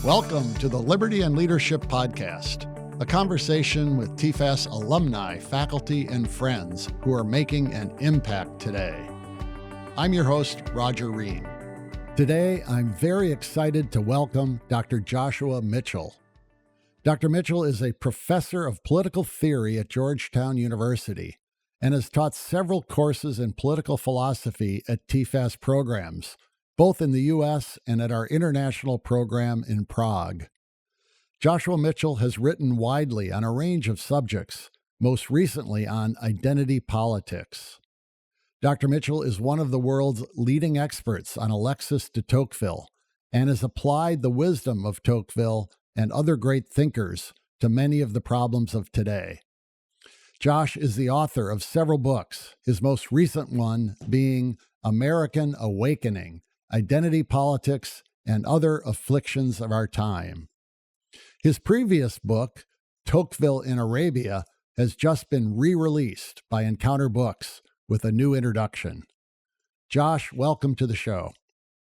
Welcome to the Liberty and Leadership Podcast, a conversation with TFAS alumni, faculty, and friends who are making an impact today. I'm your host, Roger Reen. Today, I'm very excited to welcome Dr. Joshua Mitchell. Dr. Mitchell is a professor of political theory at Georgetown University and has taught several courses in political philosophy at TFAS programs, both in the U.S. and at our international program in Prague. Joshua Mitchell has written widely on a range of subjects, most recently on identity politics. Dr. Mitchell is one of the world's leading experts on Alexis de Tocqueville and has applied the wisdom of Tocqueville and other great thinkers to many of the problems of today. Josh is the author of several books, his most recent one being American Awakening: Identity Politics and Other Afflictions of Our Time. His previous book, Tocqueville in Arabia, has just been re-released by Encounter Books with a new introduction. Josh, welcome to the show.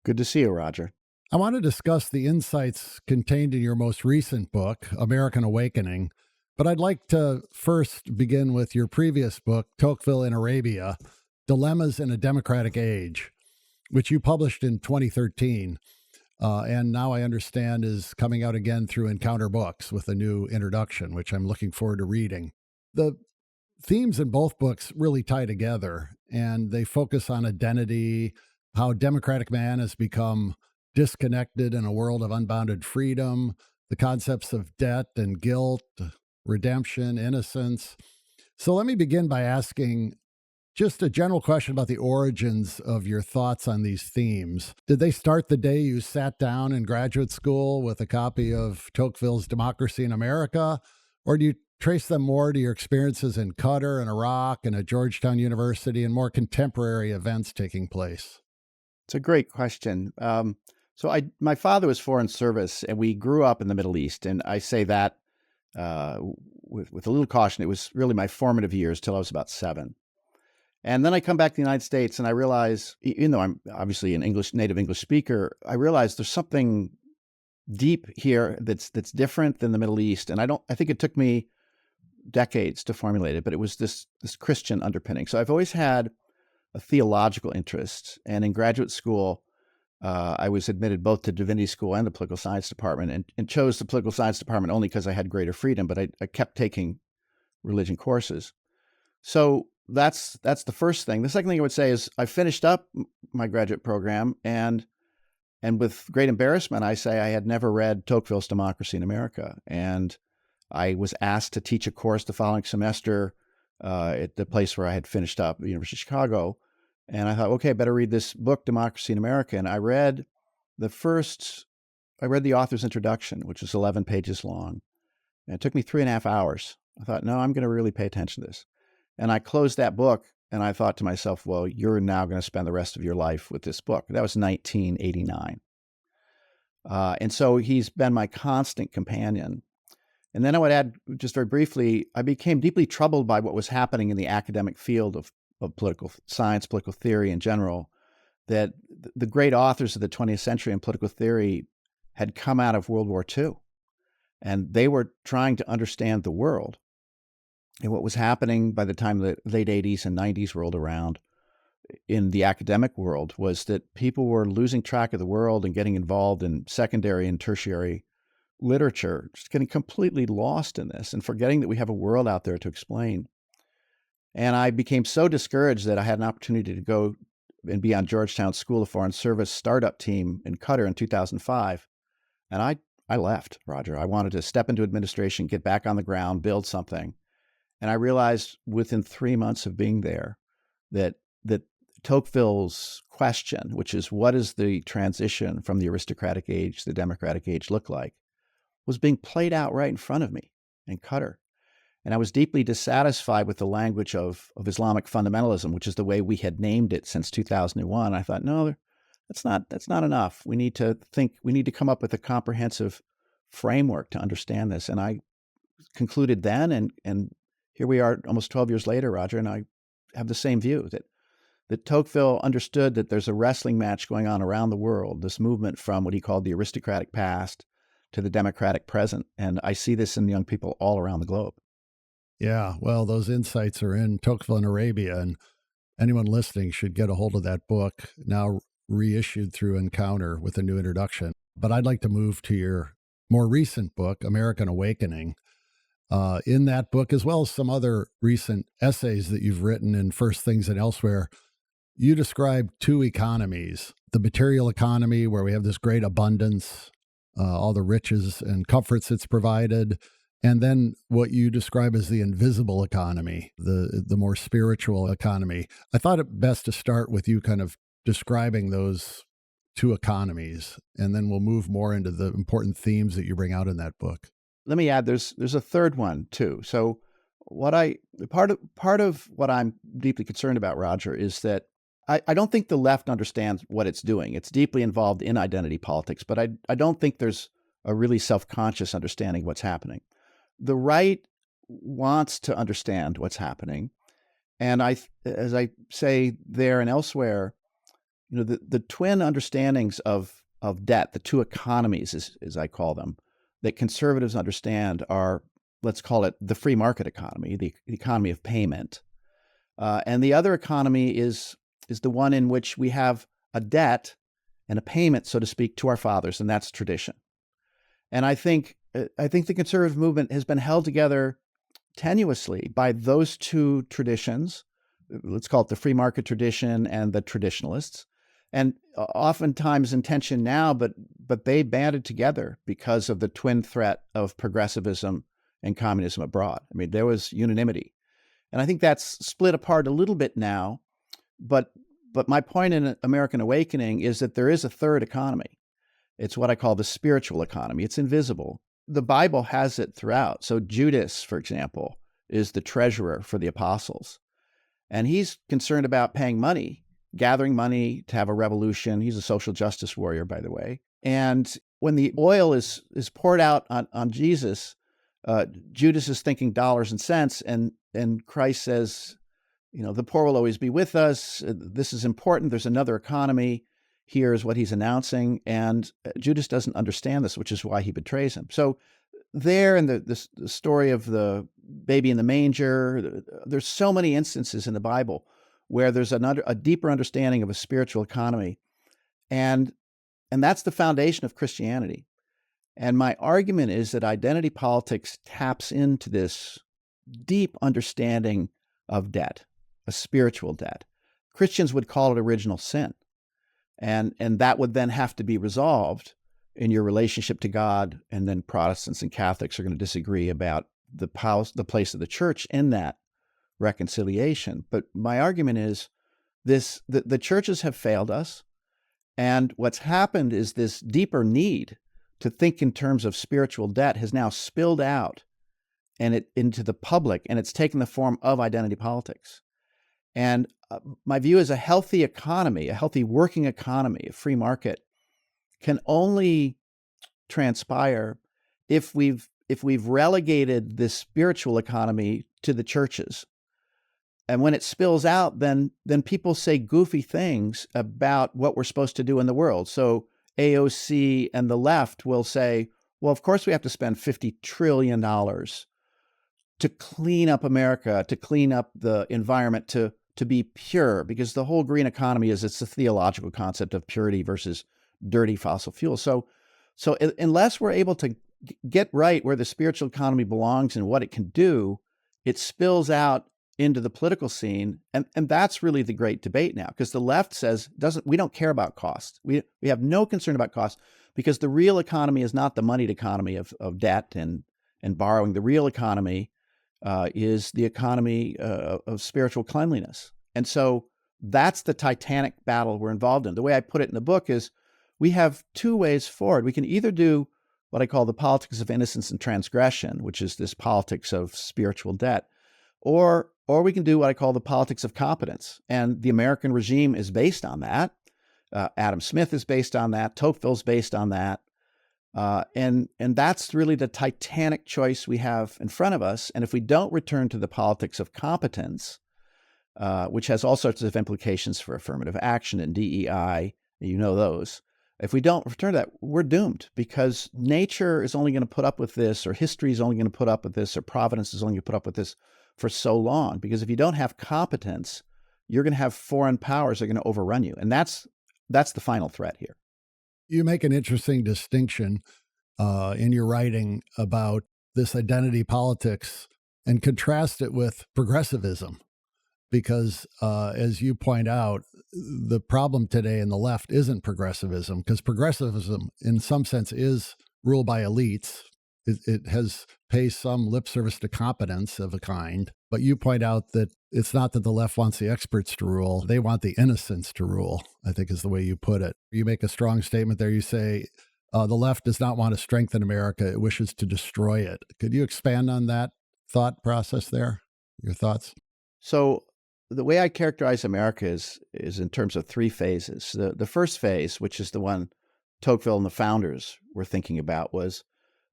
Good to see you, Roger. I want to discuss the insights contained in your most recent book, American Awakening, but I'd like to first begin with your previous book, Tocqueville in Arabia, Dilemmas in a Democratic Age, which you published in 2013, and now I understand is coming out again through Encounter Books with a new introduction, which I'm looking forward to reading. The themes in both books really tie together, and they focus on identity, how democratic man has become disconnected in a world of unbounded freedom, the concepts of debt and guilt, redemption, innocence. So let me begin by asking just a general question about the origins of your thoughts on these themes. Did they start the day you sat down in graduate school with a copy of Tocqueville's Democracy in America, or do you trace them more to your experiences in Qatar and Iraq and at Georgetown University and more contemporary events taking place? It's a great question. My father was foreign service, and we grew up in the Middle East, and I say that with a little caution. It was really my formative years till I was about 7. And then I come back to the United States and I realize, even though I'm obviously an native English speaker, I realize there's something deep here that's different than the Middle East. And I think it took me decades to formulate it, but it was this Christian underpinning. So I've always had a theological interest. And in graduate school, I was admitted both to divinity school and the political science department, and chose the political science department only because I had greater freedom, but I kept taking religion courses. So that's the first thing. The second thing I would say is I finished up my graduate program, and with great embarrassment, I say I had never read Tocqueville's Democracy in America. And I was asked to teach a course the following semester at the place where I had finished up, the University of Chicago. And I thought, okay, I better read this book, Democracy in America. And I read the author's introduction, which was 11 pages long. And it took me 3.5 hours. I thought, no, I'm going to really pay attention to this. And I closed that book, and I thought to myself, well, you're now going to spend the rest of your life with this book. That was 1989. And so he's been my constant companion. And then I would add, just very briefly, I became deeply troubled by what was happening in the academic field of political science, political theory in general, that the great authors of the 20th century in political theory had come out of World War II, and they were trying to understand the world. And what was happening by the time the late 80s and 90s rolled around in the academic world was that people were losing track of the world and getting involved in secondary and tertiary literature, just getting completely lost in this and forgetting that we have a world out there to explain. And I became so discouraged that I had an opportunity to go and be on Georgetown School of Foreign Service startup team in Qatar in 2005. And I left, Roger. I wanted to step into administration, get back on the ground, build something. And I realized within 3 months of being there that Tocqueville's question, which is what is the transition from the aristocratic age to the democratic age look like, was being played out right in front of me in Qatar. And I was deeply dissatisfied with the language of Islamic fundamentalism, which is the way we had named it since 2001. I thought, no, that's not enough. We need to come up with a comprehensive framework to understand this. And I concluded then, and here we are almost 12 years later, Roger, and I have the same view that Tocqueville understood that there's a wrestling match going on around the world, this movement from what he called the aristocratic past to the democratic present. And I see this in young people all around the globe. Yeah, well, those insights are in Tocqueville and Arabia, and anyone listening should get a hold of that book, now reissued through Encounter with a new introduction. But I'd like to move to your more recent book, American Awakening. In that book, as well as some other recent essays that you've written in First Things and Elsewhere, you describe two economies: the material economy, where we have this great abundance, all the riches and comforts it's provided, and then what you describe as the invisible economy, the more spiritual economy. I thought it best to start with you kind of describing those two economies, and then we'll move more into the important themes that you bring out in that book. Let me add, there's a third one too. So part of what I'm deeply concerned about, Roger, is that I don't think the left understands what it's doing. It's deeply involved in identity politics, but I don't think there's a really self-conscious understanding of what's happening. The right wants to understand what's happening. And as I say there and elsewhere, the twin understandings of debt, the two economies, as I call them, that conservatives understand are, let's call it the free market economy, the economy of payment. And the other economy is the one in which we have a debt and a payment, so to speak, to our fathers, and that's tradition. And I think the conservative movement has been held together tenuously by those two traditions. Let's call it the free market tradition and the traditionalists, and oftentimes in tension now, but they banded together because of the twin threat of progressivism and communism abroad. I mean, there was unanimity. And I think that's split apart a little bit now, but my point in American Awakening is that there is a third economy. It's what I call the spiritual economy. It's invisible. The Bible has it throughout. So Judas, for example, is the treasurer for the apostles. And he's concerned about paying money, gathering money to have a revolution. He's a social justice warrior, by the way. And when the oil is poured out on Jesus, Judas is thinking dollars and cents, and Christ says, the poor will always be with us. This is important. There's another economy. Here's what he's announcing. And Judas doesn't understand this, which is why he betrays him. So there in the story of the baby in the manger, there's so many instances in the Bible where there's a deeper understanding of a spiritual economy. And that's the foundation of Christianity. And my argument is that identity politics taps into this deep understanding of debt, a spiritual debt. Christians would call it original sin. And that would then have to be resolved in your relationship to God. And then Protestants and Catholics are going to disagree about the place of the church in that reconciliation. But my argument is the churches have failed us. And what's happened is this deeper need to think in terms of spiritual debt has now spilled out into the public, and it's taken the form of identity politics. And my view is a healthy economy, a healthy working economy, a free market, can only transpire if we've relegated this spiritual economy to the churches. And when it spills out, then people say goofy things about what we're supposed to do in the world. So AOC and the left will say, well, of course we have to spend $50 trillion to clean up America, to clean up the environment, to be pure, because the whole green economy it's a theological concept of purity versus dirty fossil fuels. So unless we're able to get right where the spiritual economy belongs and what it can do, it spills out into the political scene. And that's really the great debate now, because the left says we don't care about cost. We have no concern about cost, because the real economy is not the moneyed economy of debt and borrowing. The real economy is the economy of spiritual cleanliness. And so that's the titanic battle we're involved in. The way I put it in the book is we have two ways forward. We can either do what I call the politics of innocence and transgression, which is this politics of spiritual debt, or we can do what I call the politics of competence. And the American regime is based on that. Adam Smith is based on that. Tocqueville's based on that. And that's really the titanic choice we have in front of us. And if we don't return to the politics of competence, which has all sorts of implications for affirmative action and DEI, you know those, If we don't return to that, we're doomed, because nature is only going to put up with this, or history is only going to put up with this, or providence is only going to put up with this for so long. Because if you don't have competence, you're going to have foreign powers that are going to overrun you. And that's the final threat here. You make an interesting distinction in your writing about this identity politics and contrast it with progressivism. Because as you point out, the problem today in the left isn't progressivism, because progressivism in some sense is ruled by elites. It has pays some lip service to competence of a kind. But you point out that it's not that the left wants the experts to rule. They want the innocents to rule, I think is the way you put it. You make a strong statement there. You say the left does not want to strengthen America. It wishes to destroy it. Could you expand on that thought process there? Your thoughts? So the way I characterize America is in terms of three phases. The first phase, which is the one Tocqueville and the founders were thinking about, was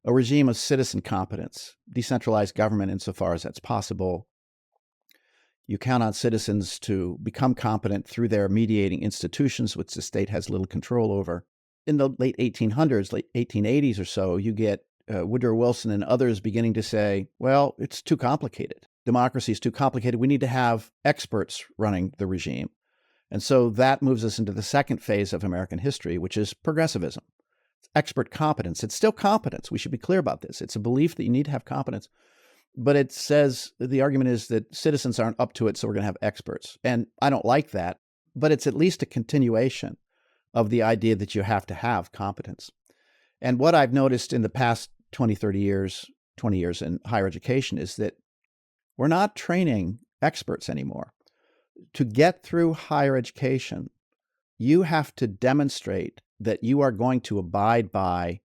a regime of citizen competence, decentralized government insofar as that's possible. You count on citizens to become competent through their mediating institutions, which the state has little control over. In the late 1800s, late 1880s or so, you get Woodrow Wilson and others beginning to say, well, it's too complicated. Democracy is too complicated. We need to have experts running the regime. And so that moves us into the second phase of American history, which is progressivism. It's expert competence. It's still competence. We should be clear about this. It's a belief that you need to have competence. But it says, the argument is that citizens aren't up to it, so we're going to have experts. And I don't like that, but it's at least a continuation of the idea that you have to have competence. And what I've noticed in the past 20 years in higher education is that we're not training experts anymore. To get through higher education, you have to demonstrate that you are going to abide by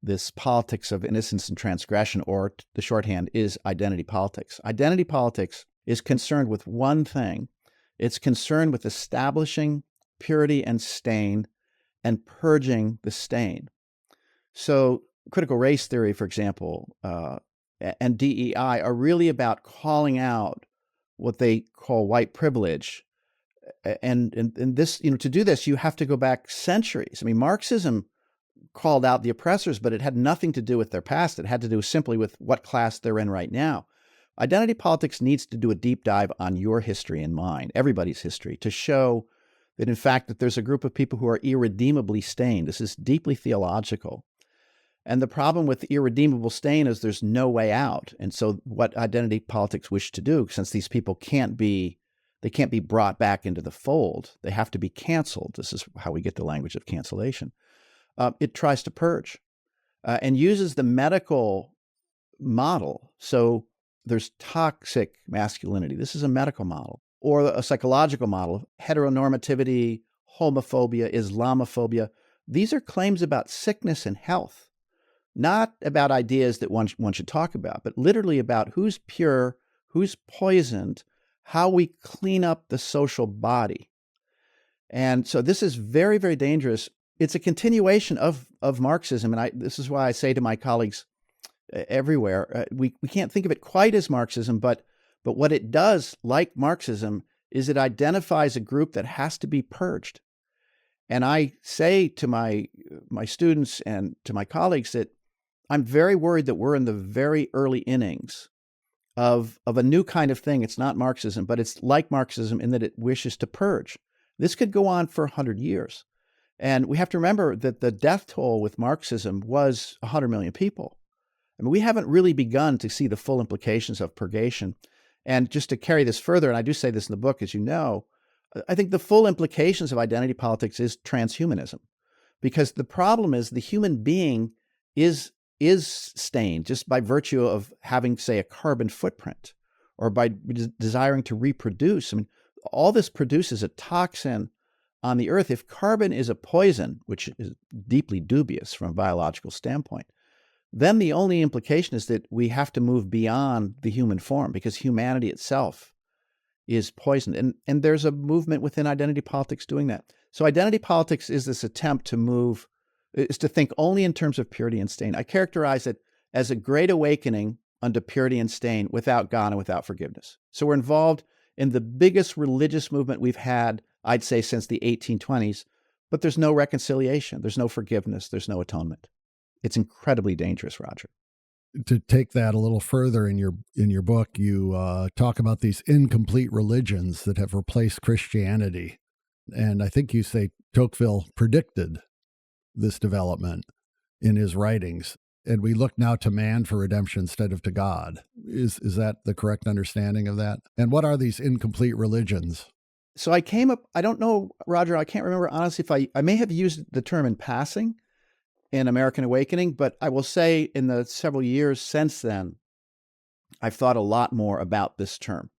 this politics of innocence and transgression, or the shorthand is identity politics. Identity politics is concerned with one thing. It's concerned with establishing purity and stain and purging the stain. So critical race theory, for example, and DEI are really about calling out what they call white privilege. And this, to do this, you have to go back centuries. I mean, Marxism called out the oppressors, but it had nothing to do with their past. It had to do simply with what class they're in right now. Identity politics needs to do a deep dive on your history and mine, everybody's history, to show that, in fact, that there's a group of people who are irredeemably stained. This is deeply theological. And the problem with irredeemable stain is there's no way out. And so what identity politics wish to do, since these people can't be brought back into the fold, they have to be canceled. This is how we get the language of cancellation. It tries to purge and uses the medical model. So there's toxic masculinity. This is a medical model, or a psychological model, heteronormativity, homophobia, Islamophobia. These are claims about sickness and health, not about ideas that one should talk about, but literally about who's pure, who's poisoned, how we clean up the social body. And so this is very, very dangerous. It's a continuation of Marxism. And this is why I say to my colleagues everywhere, we can't think of it quite as Marxism, but what it does, like Marxism, is it identifies a group that has to be purged. And I say to my students and to my colleagues that I'm very worried that we're in the very early innings of a new kind of thing. It's not Marxism, but it's like Marxism in that it wishes to purge. This could go on for 100 years. And we have to remember that the death toll with Marxism was 100 million people. I mean, we haven't really begun to see the full implications of purgation. And just to carry this further, and I do say this in the book, as you know, I think the full implications of identity politics is transhumanism. Because the problem is the human being is stained just by virtue of having, say, a carbon footprint, or by desiring to reproduce. I mean, all this produces a toxin on the earth. If carbon is a poison, which is deeply dubious from a biological standpoint, then the only implication is that we have to move beyond the human form, because humanity itself is poisoned. And there's a movement within identity politics doing that. So identity politics is this attempt is to think only in terms of purity and stain. I characterize it as a great awakening unto purity and stain without God and without forgiveness. So we're involved in the biggest religious movement we've had, I'd say, since the 1820s, but there's no reconciliation, there's no forgiveness, there's no atonement. It's incredibly dangerous, Roger. To take that a little further in your book, you talk about these incomplete religions that have replaced Christianity. And I think you say Tocqueville predicted this development in his writings. And we look now to man for redemption instead of to God. Is that the correct understanding of that? And what are these incomplete religions? So I don't know, Roger, I can't remember honestly if I may have used the term in passing in American Awakening, but I will say in the several years since then, I've thought a lot more about this term.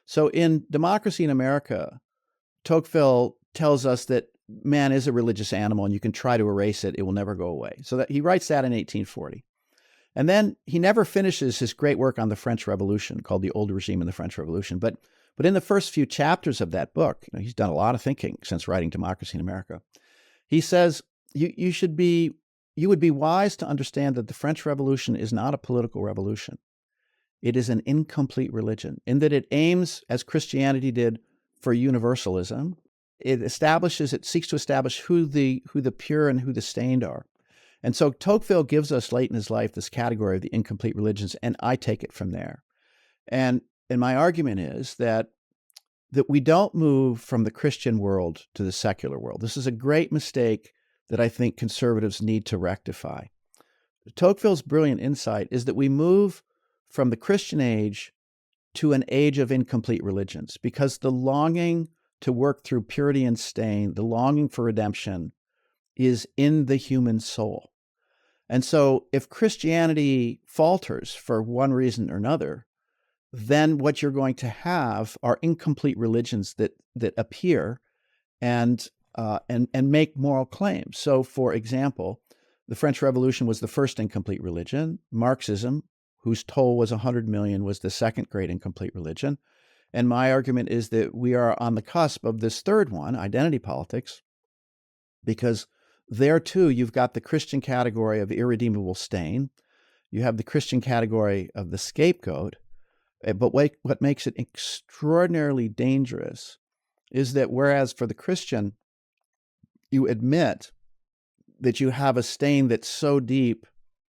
So in Democracy in America, Tocqueville tells us that man is a religious animal and you can try to erase it, it will never go away. So that he writes that in 1840. And then he never finishes his great work on the French Revolution called The Old Regime and the French Revolution. But in the first few chapters of that book, he's done a lot of thinking since writing Democracy in America. He says, you would be wise to understand that the French Revolution is not a political revolution. It is an incomplete religion in that it aims, as Christianity did, for universalism. It seeks to establish who the pure and who the stained are. And so Tocqueville gives us late in his life this category of the incomplete religions, and I take it from there. And my argument is that we don't move from the Christian world to the secular world. This is a great mistake that I think conservatives need to rectify. Tocqueville's brilliant insight is that we move from the Christian age to an age of incomplete religions, because the longing to work through purity and stain, the longing for redemption, is in the human soul. And so if Christianity falters for one reason or another, then what you're going to have are incomplete religions that appear and make moral claims. So, for example, the French Revolution was the first incomplete religion. Marxism, whose toll was 100 million, was the second great incomplete religion. And my argument is that we are on the cusp of this third one, identity politics, because there too you've got the Christian category of irredeemable stain. You have the Christian category of the scapegoat. But what makes it extraordinarily dangerous is that whereas for the Christian, you admit that you have a stain that's so deep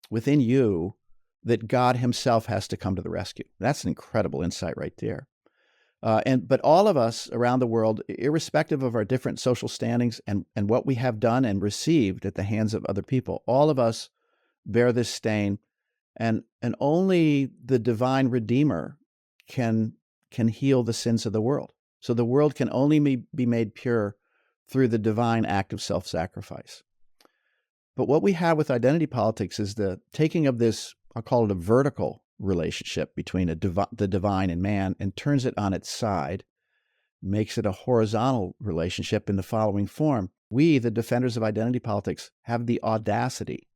within you that God himself has to come to the rescue. That's an incredible insight right there. But all of us around the world, irrespective of our different social standings and what we have done and received at the hands of other people, all of us bear this stain, and only the divine Redeemer can heal the sins of the world. So the world can only be made pure through the divine act of self-sacrifice. But what we have with identity politics is the taking of this, I'll call it a vertical relationship between the divine and man, and turns it on its side, makes it a horizontal relationship in the following form. We, the defenders of identity politics, have the audacity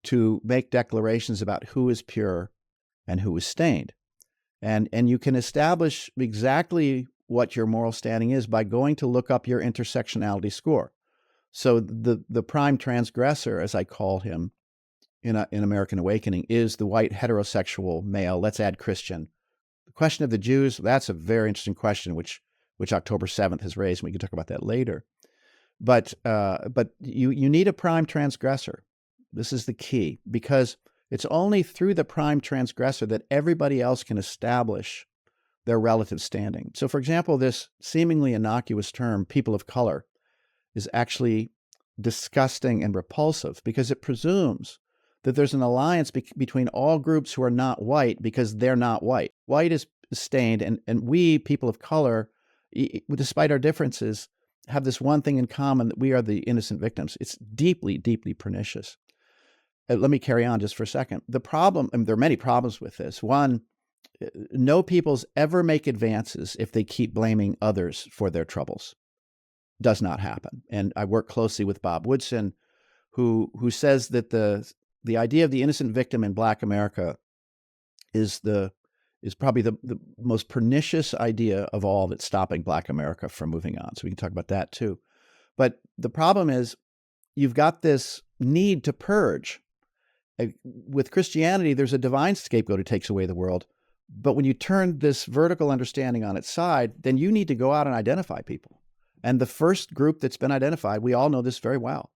to make declarations about who is pure and who is stained. And you can establish exactly what your moral standing is by going to look up your intersectionality score. So the prime transgressor, as I call him in American Awakening, is the white heterosexual male. Let's add Christian. The question of the Jews, that's a very interesting question, which October 7th has raised, and we can talk about that later. But you need a prime transgressor. This is the key, because it's only through the prime transgressor that everybody else can establish their relative standing. So, for example, this seemingly innocuous term, people of color, is actually disgusting and repulsive because it presumes that there's an alliance between all groups who are not white because they're not white. White is stained, and we, people of color, despite our differences, have this one thing in common, that we are the innocent victims. It's deeply, deeply pernicious. Let me carry on just for a second. The problem, and there are many problems with this. One, no peoples ever make advances if they keep blaming others for their troubles. Does not happen. And I work closely with Bob Woodson, who says that the idea of the innocent victim in Black America is probably the most pernicious idea of all that's stopping Black America from moving on. So we can talk about that too. But the problem is you've got this need to purge. With Christianity, there's a divine scapegoat who takes away the world. But when you turn this vertical understanding on its side, then you need to go out and identify people. And the first group that's been identified, we all know this very well,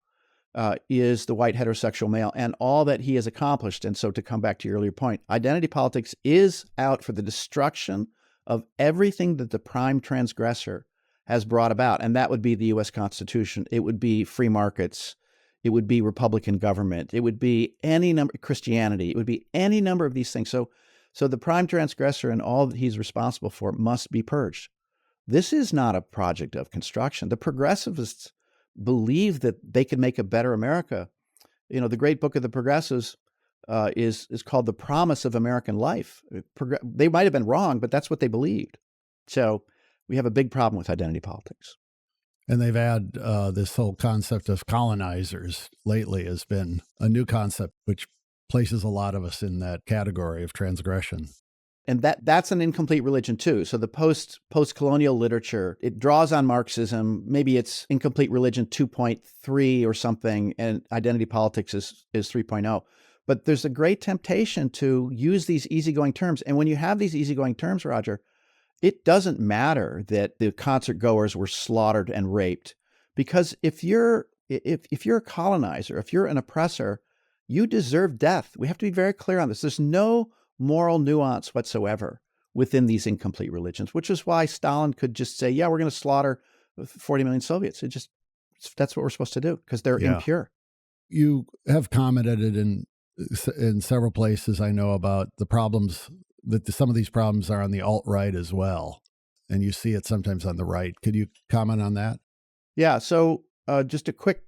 is the white heterosexual male and all that he has accomplished. And so to come back to your earlier point, identity politics is out for the destruction of everything that the prime transgressor has brought about. And that would be the U.S. Constitution. It would be free markets. It would be Republican government. It would be any number, Christianity. It would be any number of these things. So the prime transgressor and all that he's responsible for must be purged. This is not a project of construction. The progressivists believe that they can make a better America. You know, the great book of the progressives is called The Promise of American Life. They might have been wrong, but that's what they believed. So we have a big problem with identity politics. And they've had this whole concept of colonizers lately has been a new concept, which places a lot of us in that category of transgression. And that's an incomplete religion too. So the post-colonial literature, it draws on Marxism. Maybe it's incomplete religion 2.3 or something, and identity politics is 3.0. But there's a great temptation to use these easygoing terms. And when you have these easygoing terms, Roger, it doesn't matter that the concert goers were slaughtered and raped, because if you're a colonizer, if you're an oppressor, you deserve death. We have to be very clear on this. There's no moral nuance whatsoever within these incomplete religions, which is why Stalin could just say, yeah, we're going to slaughter 40 million Soviets. That's what we're supposed to do because they're impure. You have commented in several places I know about the problems that some of these problems are on the alt-right as well. And you see it sometimes on the right. Could you comment on that? Yeah. So just a quick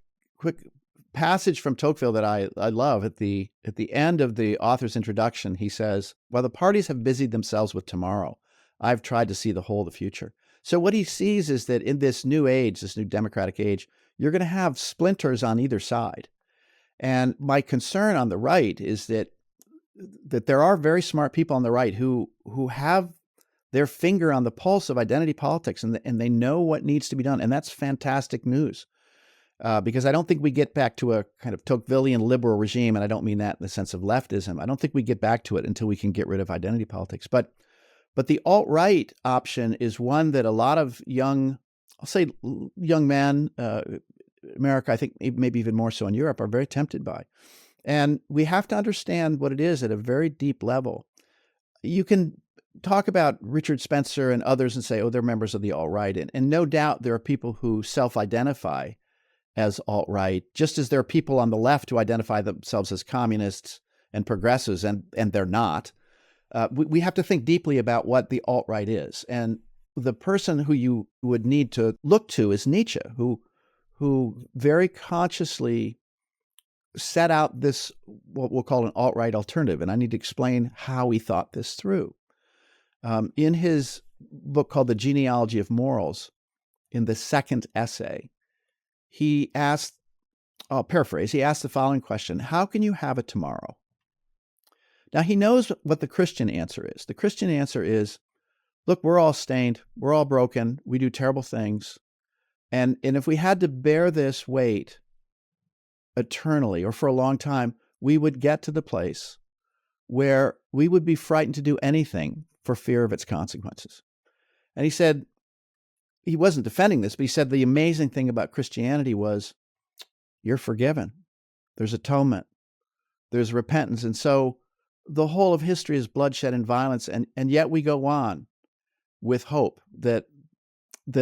passage from Tocqueville that I love. At the end of the author's introduction, he says, while the parties have busied themselves with tomorrow, I've tried to see the whole of the future. So what he sees is that in this new age, this new democratic age, you're going to have splinters on either side. And my concern on the right is that there are very smart people on the right who have their finger on the pulse of identity politics, and they know what needs to be done. And that's fantastic news. Because I don't think we get back to a kind of Tocquevillian liberal regime, and I don't mean that in the sense of leftism. I don't think we get back to it until we can get rid of identity politics. But the alt-right option is one that a lot of young men, America, I think maybe even more so in Europe, are very tempted by. And we have to understand what it is at a very deep level. You can talk about Richard Spencer and others and say, oh, they're members of the alt-right. And no doubt there are people who self-identify as alt-right, just as there are people on the left who identify themselves as communists and progressives, and they're not. We have to think deeply about what the alt-right is. And the person who you would need to look to is Nietzsche, who very consciously set out this, what we'll call an alt-right alternative. And I need to explain how he thought this through. In his book called The Genealogy of Morals, in the second essay, he asked, I'll paraphrase, he asked the following question: how can you have a tomorrow? Now, he knows what the Christian answer is. The Christian answer is, look, we're all stained, we're all broken, we do terrible things. And if we had to bear this weight eternally or for a long time, we would get to the place where we would be frightened to do anything for fear of its consequences. And he said, he wasn't defending this, but he said the amazing thing about Christianity was you're forgiven. There's atonement. There's repentance. And so the whole of history is bloodshed and violence. And yet we go on with hope that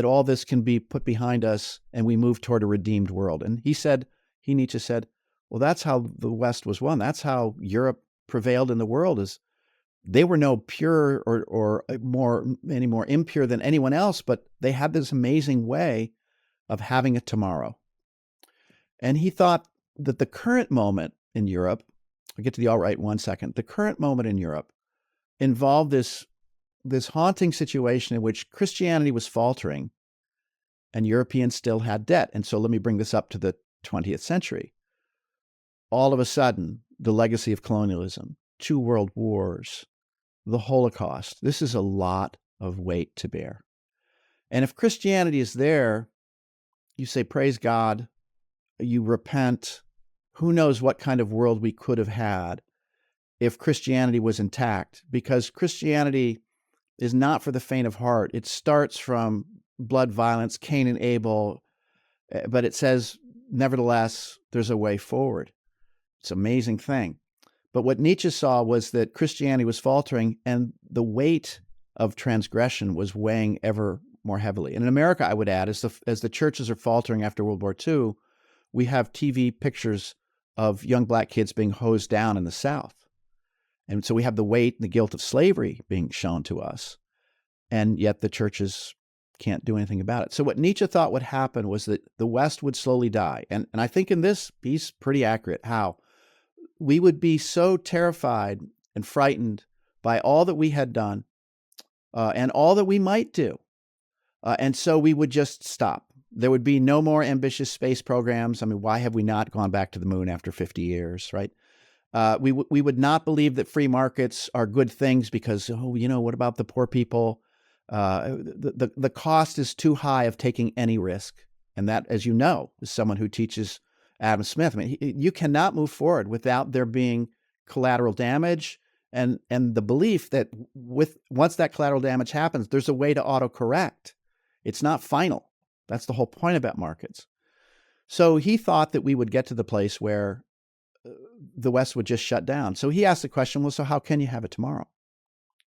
all this can be put behind us and we move toward a redeemed world. And Nietzsche said, well, that's how the West was won. That's how Europe prevailed in the world, is they were no pure or any more impure than anyone else, but they had this amazing way of having a tomorrow. And he thought that the current moment in Europe, I'll get to the alt-right in 1 second, the current moment in Europe involved this haunting situation in which Christianity was faltering and Europeans still had debt. And so let me bring this up to the 20th century. All of a sudden, the legacy of colonialism, 2 world wars, the Holocaust. This is a lot of weight to bear. And if Christianity is there, you say, praise God, you repent. Who knows what kind of world we could have had if Christianity was intact? Because Christianity is not for the faint of heart. It starts from blood violence, Cain and Abel, but it says, nevertheless, there's a way forward. It's an amazing thing. But what Nietzsche saw was that Christianity was faltering and the weight of transgression was weighing ever more heavily. And in America, I would add, as the churches are faltering after World War II, we have TV pictures of young black kids being hosed down in the South. And so we have the weight and the guilt of slavery being shown to us. And yet the churches can't do anything about it. So what Nietzsche thought would happen was that the West would slowly die. And I think in this he's pretty accurate. How? We would be so terrified and frightened by all that we had done and all that we might do. And so we would just stop. There would be no more ambitious space programs. I mean, why have we not gone back to the moon after 50 years, right? We would not believe that free markets are good things because, what about the poor people? The cost is too high of taking any risk. And that, as you know, is someone who teaches Adam Smith. I mean, you cannot move forward without there being collateral damage and the belief that once that collateral damage happens, there's a way to autocorrect. It's not final. That's the whole point about markets. So he thought that we would get to the place where the West would just shut down. So he asked the question, well, so how can you have it tomorrow?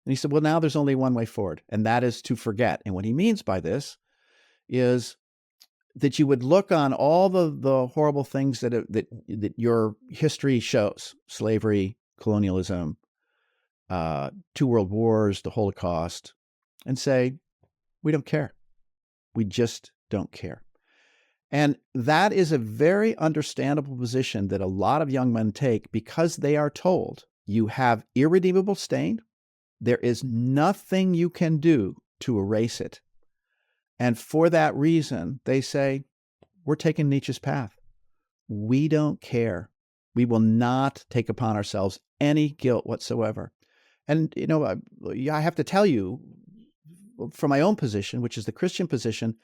And he said, well, now there's only one way forward, and that is to forget. And what he means by this is that you would look on all the horrible things that your history shows, slavery, colonialism, 2 world wars, the Holocaust, and say, we don't care. We just don't care. And that is a very understandable position that a lot of young men take because they are told you have irredeemable stain. There is nothing you can do to erase it. And for that reason, they say, we're taking Nietzsche's path. We don't care. We will not take upon ourselves any guilt whatsoever. And, I have to tell you, from my own position, which is the Christian position,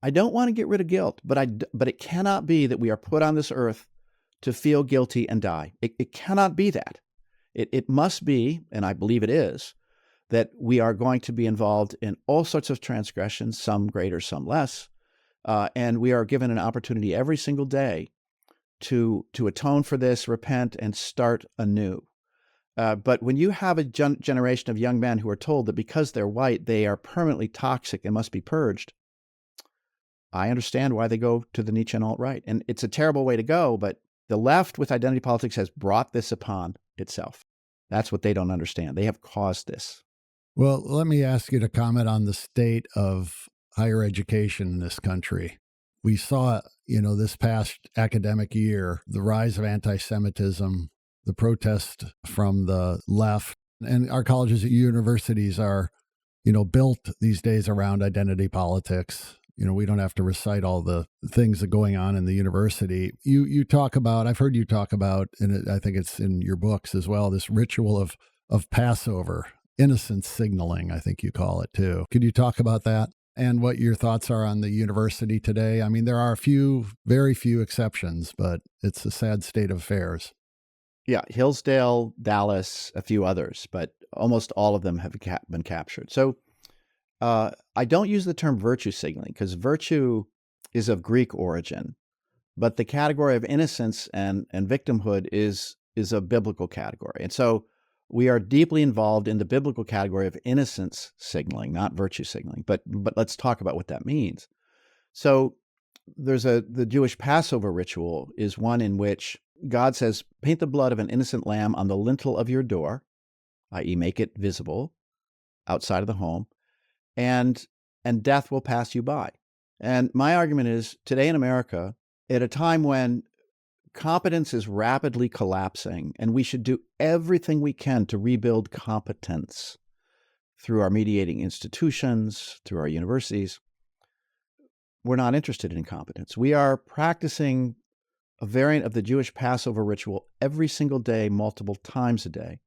I don't want to get rid of guilt, but it cannot be that we are put on this earth to feel guilty and die. It cannot be that. It must be, and I believe it is, that we are going to be involved in all sorts of transgressions, some greater, some less, and we are given an opportunity every single day to atone for this, repent, and start anew. But when you have a generation of young men who are told that because they're white, they are permanently toxic and must be purged, I understand why they go to the Nietzschean alt-right. And it's a terrible way to go, but the left with identity politics has brought this upon itself. That's what they don't understand. They have caused this. Well, let me ask you to comment on the state of higher education in this country. We saw, this past academic year, the rise of anti-Semitism, the protest from the left, and our colleges and universities are, built these days around identity politics. We don't have to recite all the things that are going on in the university. You talk about, I've heard you talk about, and I think it's in your books as well, this ritual of Passover, innocence signaling, I think you call it too. Could you talk about that and what your thoughts are on the university today? I mean, there are very few exceptions, but it's a sad state of affairs. Yeah, Hillsdale, Dallas, a few others, but almost all of them have been captured. So I don't use the term virtue signaling because virtue is of Greek origin, but the category of innocence and victimhood is a biblical category. And so we are deeply involved in the biblical category of innocence signaling, not virtue signaling. But let's talk about what that means. So there's the Jewish Passover ritual is one in which God says, paint the blood of an innocent lamb on the lintel of your door, i.e. make it visible outside of the home, and death will pass you by. And my argument is today in America, at a time when competence is rapidly collapsing, and we should do everything we can to rebuild competence through our mediating institutions, through our universities, we're not interested in competence. We are practicing a variant of the Jewish Passover ritual every single day, multiple times a day.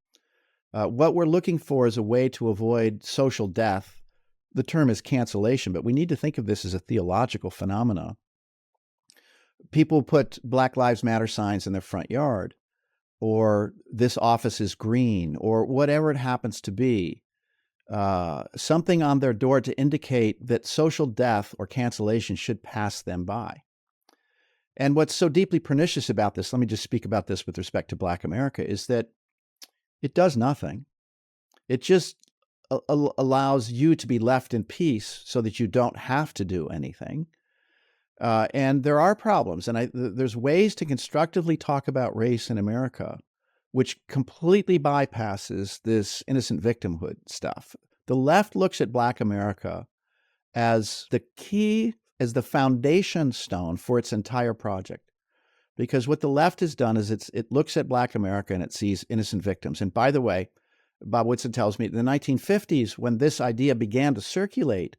What we're looking for is a way to avoid social death. The term is cancellation, but we need to think of this as a theological phenomena. People put Black Lives Matter signs in their front yard, or this office is green, or whatever it happens to be. something on their door to indicate that social death or cancellation should pass them by. And what's so deeply pernicious about this, let me just speak about this with respect to Black America, is that it does nothing. It just allows you to be left in peace so that you don't have to do anything. And there are problems, and there's ways to constructively talk about race in America, which completely bypasses this innocent victimhood stuff. The left looks at Black America as the key, as the foundation stone for its entire project. Because what the left has done is it looks at Black America and it sees innocent victims. And by the way, Bob Whitson tells me in the 1950s, when this idea began to circulate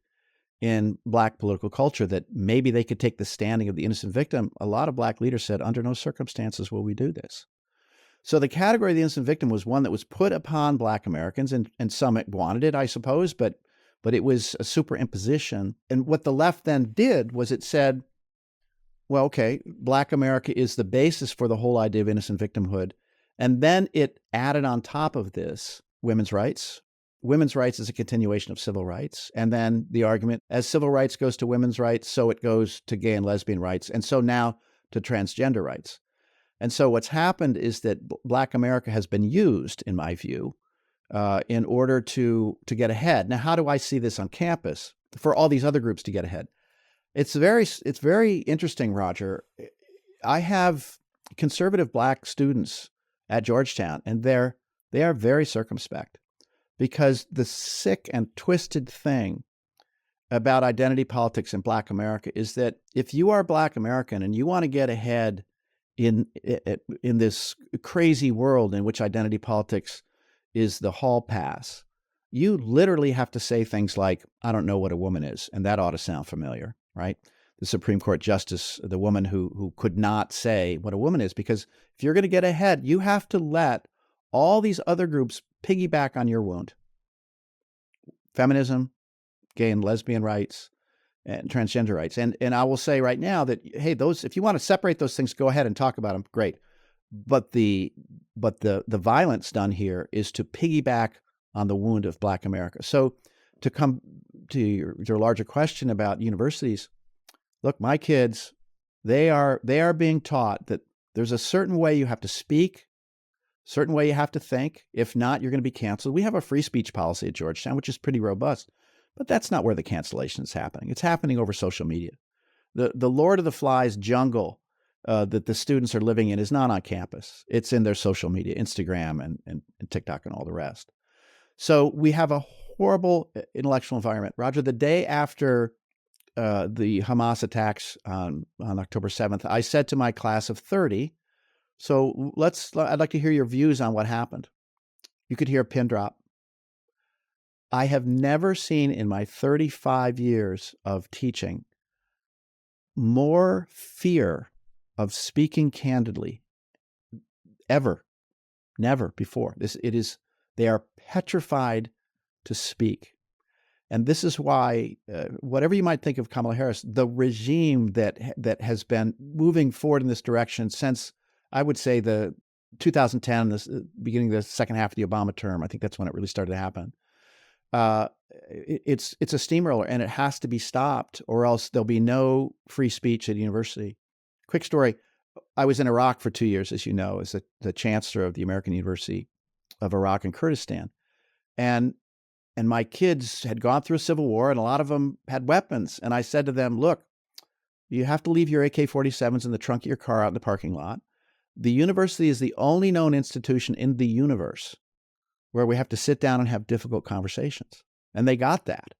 in Black political culture that maybe they could take the standing of the innocent victim, a lot of Black leaders said, under no circumstances will we do this. So the category of the innocent victim was one that was put upon Black Americans, and some wanted it, I suppose, but it was a superimposition. And what the left then did was it said, well, okay, Black America is the basis for the whole idea of innocent victimhood. And then it added on top of this women's rights. Women's rights is a continuation of civil rights. And then the argument, as civil rights goes to women's rights, so it goes to gay and lesbian rights. And so now to transgender rights. And so what's happened is that Black America has been used, in my view, in order to get ahead. Now, how do I see this on campus for all these other groups to get ahead? It's very interesting, Roger. I have conservative Black students at Georgetown, and they are very circumspect, because the sick and twisted thing about identity politics in Black America is that if you are Black American and you want to get ahead in this crazy world in which identity politics is the hall pass, you literally have to say things like, I don't know what a woman is, and that ought to sound familiar, right? The Supreme Court Justice, the woman who could not say what a woman is, because if you're going to get ahead, you have to let all these other groups piggyback on your wound. Feminism, gay and lesbian rights, and transgender rights. And I will say right now that, hey, those, if you want to separate those things, go ahead and talk about them. Great. But the violence done here is to piggyback on the wound of Black America. So to come to your larger question about universities, look, my kids, they are being taught that there's a certain way you have to speak, certain way you have to think. If not, you're going to be canceled. We have a free speech policy at Georgetown, which is pretty robust, but that's not where the cancellation is happening. It's happening over social media. The Lord of the Flies jungle that the students are living in is not on campus. It's in their social media, Instagram and TikTok and all the rest. So we have a horrible intellectual environment. Roger, the day after the Hamas attacks on October 7th, I said to my class of 30, so I'd like to hear your views on what happened. You could hear a pin drop. I have never seen in my 35 years of teaching more fear of speaking candidly ever, never before. They are petrified to speak. And this is why, whatever you might think of Kamala Harris, the regime that has been moving forward in this direction since, I would say, the 2010, the beginning of the second half of the Obama term, I think that's when it really started to happen. It's a steamroller, and it has to be stopped, or else there'll be no free speech at a university. Quick story. I was in Iraq for 2 years, as you know, as the chancellor of the American University of Iraq and Kurdistan. And my kids had gone through a civil war, and a lot of them had weapons. And I said to them, look, you have to leave your AK-47s in the trunk of your car out in the parking lot. The university is the only known institution in the universe where we have to sit down and have difficult conversations. And they got that.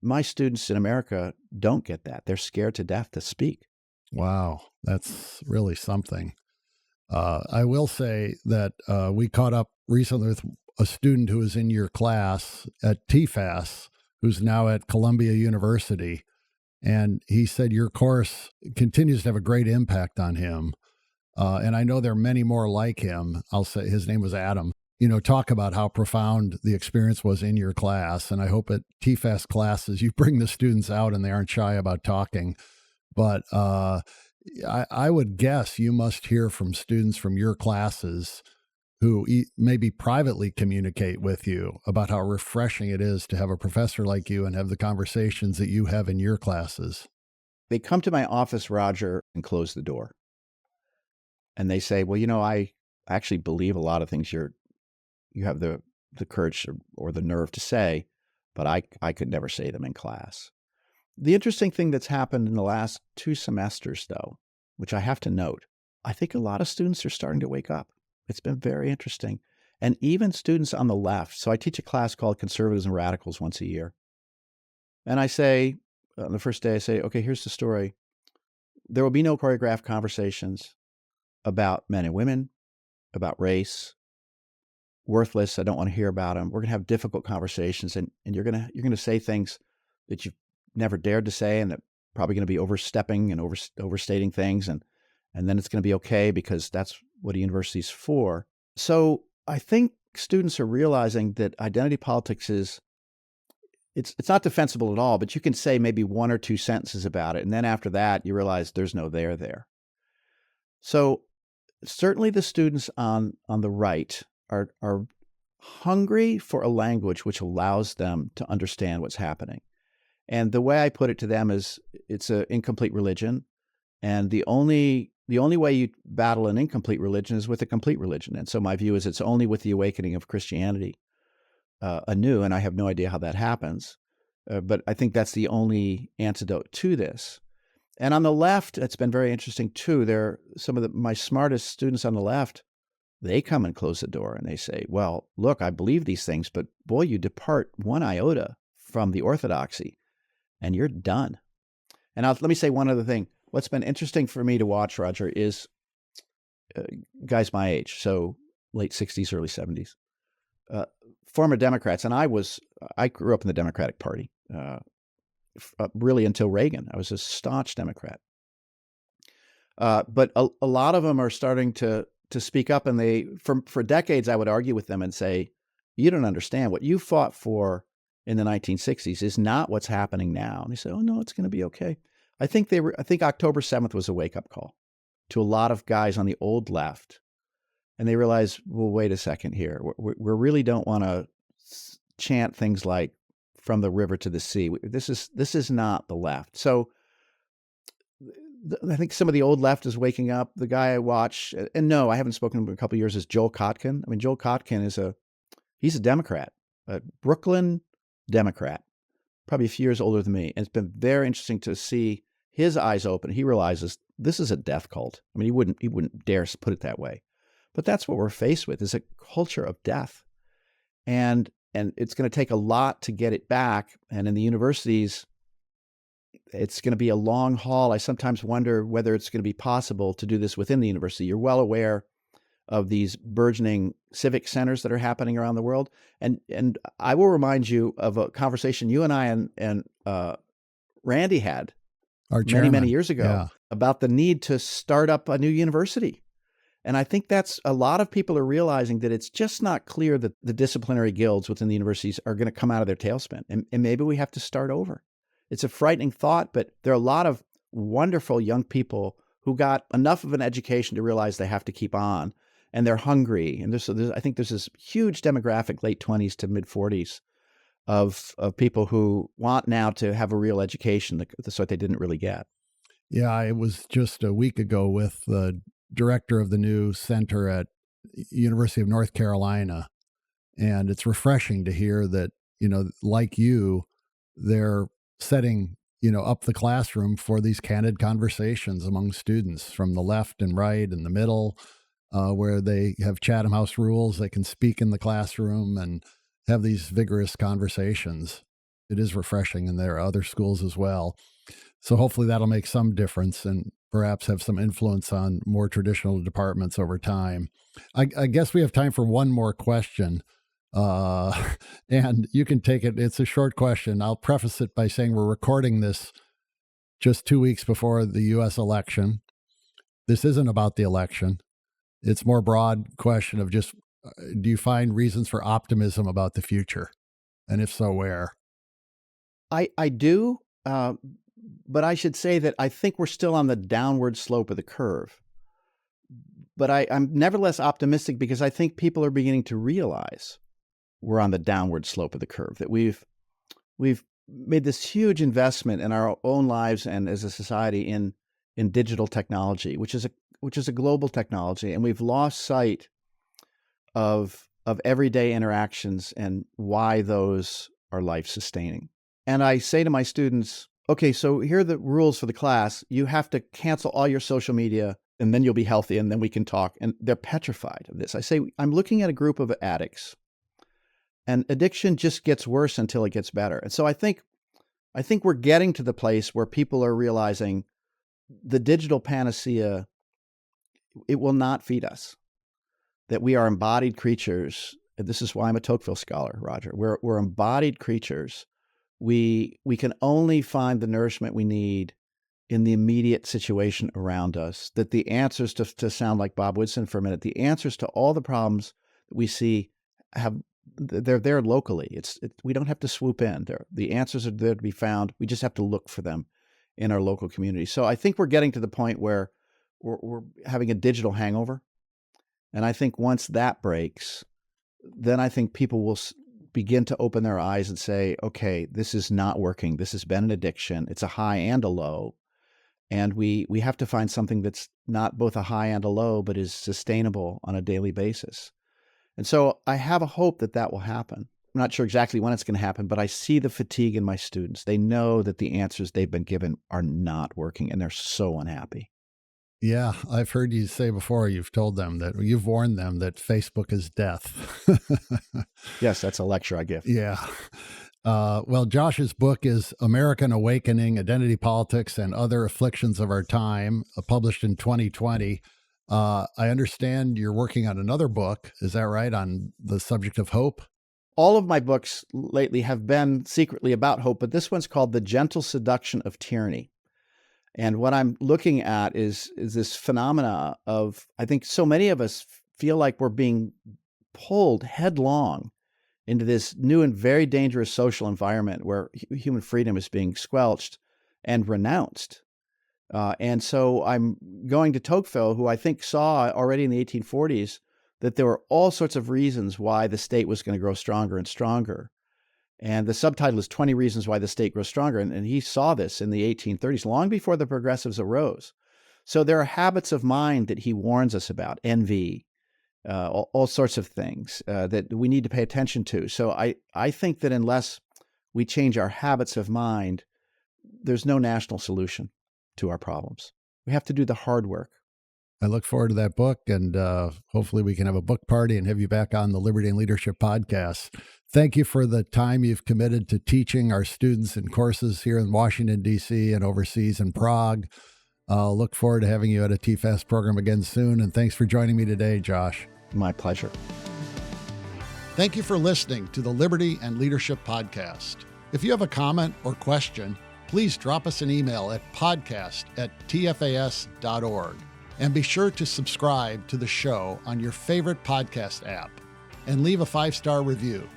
My students in America don't get that. They're scared to death to speak. Wow, that's really something. I will say that we caught up recently with a student who was in your class at TFAS, who's now at Columbia University. And he said your course continues to have a great impact on him. And I know there are many more like him. I'll say his name was Adam. Talk about how profound the experience was in your class. And I hope at TFAS classes, you bring the students out and they aren't shy about talking. But I would guess you must hear from students from your classes who maybe privately communicate with you about how refreshing it is to have a professor like you and have the conversations that you have in your classes? They come to my office, Roger, and close the door. And they say, well, I actually believe a lot of things you have the courage or the nerve to say, but I could never say them in class. The interesting thing that's happened in the last 2 semesters, though, which I have to note, I think a lot of students are starting to wake up. It's been very interesting. And even students on the left. So I teach a class called Conservatives and Radicals once a year. And I say, on the first day, I say, okay, here's the story. There will be no choreographed conversations about men and women, about race. Worthless. I don't want to hear about them. We're going to have difficult conversations, and you're going to say things that you've never dared to say, and that probably going to be overstepping and overstating things, and then it's going to be okay because that's what a university's for. So I think students are realizing that identity politics it's not defensible at all, but you can say maybe 1 or 2 sentences about it, and then after that you realize there's no there. So certainly the students on the right are hungry for a language which allows them to understand what's happening. And the way I put it to them is it's an incomplete religion. And the only way you battle an incomplete religion is with a complete religion. And so my view is it's only with the awakening of Christianity anew. And I have no idea how that happens. But I think that's the only antidote to this. And on the left, it's been very interesting too. They're some of my smartest students on the left. They come and close the door and they say, well, look, I believe these things, but boy, you depart 1 iota from the orthodoxy and you're done. And let me say one other thing. What's been interesting for me to watch, Roger, is guys my age, so late 60s, early 70s, former Democrats. And I grew up in the Democratic Party, really until Reagan. I was a staunch Democrat. But a lot of them are starting to speak up, and for decades I would argue with them and say, you don't understand. What you fought for in the 1960s is not what's happening now. And they say, oh no, it's going to be okay. I think October 7th was a wake-up call to a lot of guys on the old left, and they realized, well, wait a second here. We really don't want to chant things like from the river to the sea. This is not the left. So I think some of the old left is waking up. The guy I watch, and no, I haven't spoken to him in a couple of years, is Joel Kotkin. I mean, Joel Kotkin he's a Democrat, a Brooklyn Democrat, probably a few years older than me. And it's been very interesting to see his eyes open. He realizes this is a death cult. I mean, he wouldn't dare put it that way, but that's what we're faced with, is a culture of death. And it's going to take a lot to get it back. And in the universities, it's going to be a long haul. I sometimes wonder whether it's going to be possible to do this within the university. You're well aware of these burgeoning civic centers that are happening around the world. And I will remind you of a conversation you and I and Randy had many years ago about the need to start up a new university. And I think that's a lot of people are realizing that it's just not clear that the disciplinary guilds within the universities are going to come out of their tailspin. And maybe we have to start over. It's a frightening thought, but there are a lot of wonderful young people who got enough of an education to realize they have to keep on, and they're hungry. And I think there's this huge demographic, late 20s to mid 40s, of people who want now to have a real education, the sort they didn't really get. Yeah, I was just a week ago with the director of the new center at University of North Carolina, and it's refreshing to hear that, like you, they're setting, up the classroom for these candid conversations among students from the left and right and the middle, where they have Chatham House rules. They can speak in the classroom and have these vigorous conversations. It is refreshing, and there are other schools as well. So hopefully that'll make some difference and perhaps have some influence on more traditional departments over time. I guess we have time for one more question. And you can take it. It's a short question. I'll preface it by saying we're recording this just 2 weeks before the U.S. election. This isn't about the election. It's more broad question of just, do you find reasons for optimism about the future? And if so, where? I do, but I should say that I think we're still on the downward slope of the curve. But I'm nevertheless optimistic because I think people are beginning to realize we're on the downward slope of the curve, that we've made this huge investment in our own lives and as a society in digital technology, which is a global technology, and we've lost sight of everyday interactions and why those are life-sustaining. And I say to my students, okay, so here are the rules for the class. You have to cancel all your social media, and then you'll be healthy, and then we can talk. And they're petrified of this. I say, I'm looking at a group of addicts, and addiction just gets worse until it gets better. And so I think we're getting to the place where people are realizing the digital panacea, it will not feed us. That we are embodied creatures. This is why I'm a Tocqueville scholar, Roger. We're embodied creatures. We can only find the nourishment we need in the immediate situation around us. That the answers, to sound like Bob Woodson for a minute, the answers to all the problems that we see they're there locally. We don't have to swoop in. The answers are there to be found. We just have to look for them in our local community. So I think we're getting to the point where we're having a digital hangover. And I think once that breaks, then I think people will begin to open their eyes and say, okay, this is not working. This has been an addiction. It's a high and a low. And we have to find something that's not both a high and a low, but is sustainable on a daily basis. And so I have a hope that will happen. I'm not sure exactly when it's going to happen, but I see the fatigue in my students. They know that the answers they've been given are not working, and they're so unhappy. Yeah, I've heard you say before, you've warned them that Facebook is death. Yes, that's a lecture I give. Yeah. Well, Josh's book is American Awakening, Identity Politics, and Other Afflictions of Our Time, published in 2020. I understand you're working on another book. Is that right? On the subject of hope? All of my books lately have been secretly about hope, but this one's called The Gentle Seduction of Tyranny. And what I'm looking at is this phenomena of, I think so many of us feel like we're being pulled headlong into this new and very dangerous social environment where human freedom is being squelched and renounced. And so I'm going to Tocqueville, who I think saw already in the 1840s that there were all sorts of reasons why the state was going to grow stronger and stronger. And the subtitle is 20 Reasons Why the State Grows Stronger. And he saw this in the 1830s, long before the progressives arose. So there are habits of mind that he warns us about, envy, all sorts of things that we need to pay attention to. So I think that unless we change our habits of mind, there's no national solution to our problems. We have to do the hard work. I look forward to that book, and hopefully we can have a book party and have you back on the Liberty and Leadership podcast. Thank you for the time you've committed to teaching our students in courses here in Washington, D.C. and overseas in Prague. I'll look forward to having you at a TFAS program again soon, and thanks for joining me today, Josh. My pleasure. Thank you for listening to the Liberty and Leadership podcast. If you have a comment or question, please drop us an email at podcast@tfas.org. And be sure to subscribe to the show on your favorite podcast app and leave a 5-star review.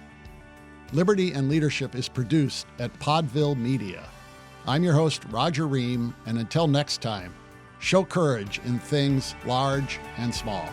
Liberty and Leadership is produced at Podville Media. I'm your host, Roger Ream, and until next time, show courage in things large and small.